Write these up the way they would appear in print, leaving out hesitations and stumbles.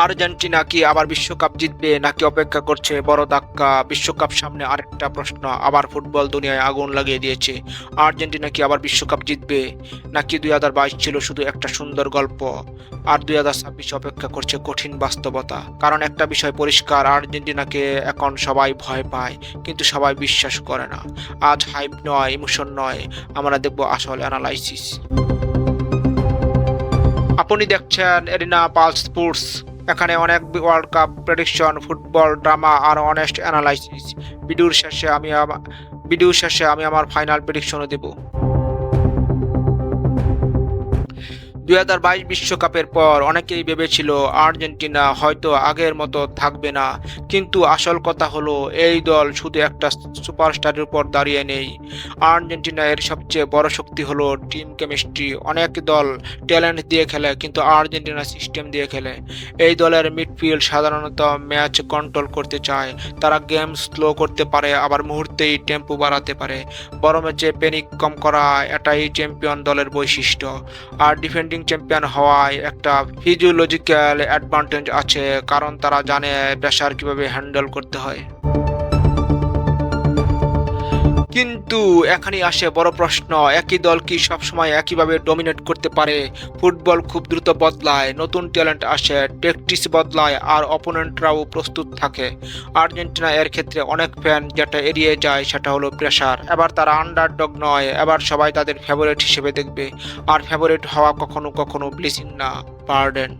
Argentina কি আবার বিশ্বকাপ জিতবে নাকি অপেক্ষা করছে বড় ধাক্কা? বিশ্বকাপ সামনে আরেকটা প্রশ্ন আবার ফুটবল দুনিয়ায় আগুন লাগিয়ে দিয়েছে। আর্জেন্টিনা কি আবার বিশ্বকাপ জিতবে নাকি 2022 ছিল শুধু একটা সুন্দর গল্প আর 2026 অপেক্ষা করছে কঠিন বাস্তবতা? কারণ একটা বিষয় পরিষ্কার, আর্জেন্টিনাকে এখন সবাই ভয় পায় কিন্তু সবাই বিশ্বাস করে না। আজ হাইপ নয়, ইমোশন নয়, আমরা দেখব আসল অ্যানালাইসিস। আপনি দেখছেন এরিনা পালস স্পোর্টস। এখানে অনেক world cup prediction, football drama আর অনেস্ট অ্যানালাইসিস। ভিডিওর শেষে আমি আমার ফাইনাল প্রেডিকশনও দেব। 2022 বিশ্বকাপের পর অনেকেই ভেবেছিল আর্জেন্টিনা হয়তো আগের মতো থাকবে না, কিন্তু আসল কথা হলো এই দল শুধু একটা সুপারস্টারের উপর দাঁড়িয়ে নেই। আর্জেন্টিনা এর সবচেয়ে বড় শক্তি হলো টিম কেমিস্ট্রি। অনেক দল ট্যালেন্ট দিয়ে খেলে কিন্তু আর্জেন্টিনা সিস্টেম দিয়ে খেলে। এই দলের মিডফিল্ড সাধারণত ম্যাচ কন্ট্রোল করতে চায়, তারা গেম স্লো করতে পারে আবার মুহূর্তেই টেম্পো বাড়াতে পারে। বড় ম্যাচে প্যানিক কম করা, এটাই চ্যাম্পিয়ন দলের বৈশিষ্ট্য। আর ডিফেন্ডিং চ্যাম্পিয়ন হওয়ায় একটা ফিজিওলজিক্যাল অ্যাডভান্টেজ আছে, কারণ তারা জানে প্রেসার কিভাবে হ্যান্ডেল করতে হয়। কিন্তু এখানেই আসে বড় প্রশ্ন, একই দল কি সবসময় একইভাবে ডমিনেট করতে পারে? ফুটবল খুব দ্রুত বদলায়, নতুন ট্যালেন্ট আসে, ট্যাকটিক্স বদলায় আর অপোনেন্টরাও প্রস্তুত থাকে। আর্জেন্টিনা এর ক্ষেত্রে অনেক ফ্যান যেটা এড়িয়ে যায় সেটা হলো প্রেসার। এবার তারা আন্ডারডগ নয়, এবার সবাই তাদের ফেভারিট হিসেবে দেখবে। আর ফেভারিট হওয়া কখনো কখনো ব্লেসিং না, বার্ডেন।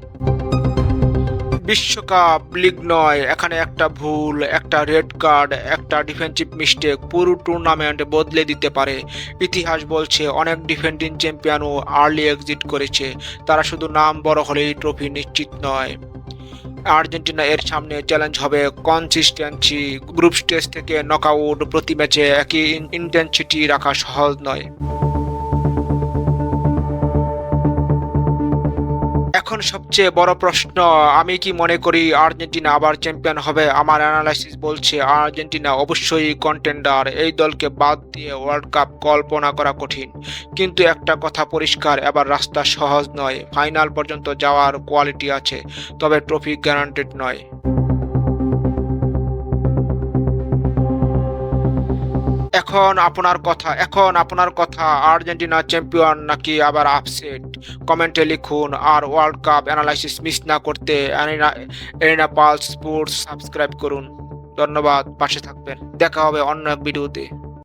বিশ্বকাপ লিগ নয়, এখানে একটা ভুল, একটা রেড কার্ড, একটা ডিফেন্সিভ মিস্টেক পুরো টুর্নামেন্ট বদলে দিতে পারে। ইতিহাস বলছে অনেক ডিফেন্ডিং চ্যাম্পিয়নও আর্লি এক্সিট করেছে, তারা শুধু নাম বড় হলেই ট্রফি নিশ্চিত নয়। আর্জেন্টিনা এর সামনে চ্যালেঞ্জ হবে কনসিস্টেন্সি। গ্রুপ স্টেজ থেকে নকআউট, প্রতি ম্যাচে একই ইন্টেন্সিটি রাখা সহজ নয়। এখন সবচেয়ে বড় প্রশ্ন, আমি কি মনে করি আর্জেন্টিনা আবার চ্যাম্পিয়ন হবে? আমার অ্যানালাইসিস বলছে আর্জেন্টিনা অবশ্যই কন্টেন্ডার। এই দলকে বাদ দিয়ে ওয়ার্ল্ড কাপ কল্পনা করা কঠিন। কিন্তু একটা কথা পরিষ্কার, এবার রাস্তা সহজ নয়। ফাইনাল পর্যন্ত যাওয়ার কোয়ালিটি আছে, তবে ট্রফি গ্যারান্টেড নয়। এখন আপনার কথা আর্জেন্টিনা চ্যাম্পিয়ন নাকি আবার আপসেট? কমেন্টে লিখুন। আর ওয়ার্ল্ড কাপ অ্যানালাইসিস মিস না করতে এরিনা পালস স্পোর্টস সাবস্ক্রাইব করুন। ধন্যবাদ, পাশে থাকবেন। দেখা হবে অন্য এক ভিডিওতে।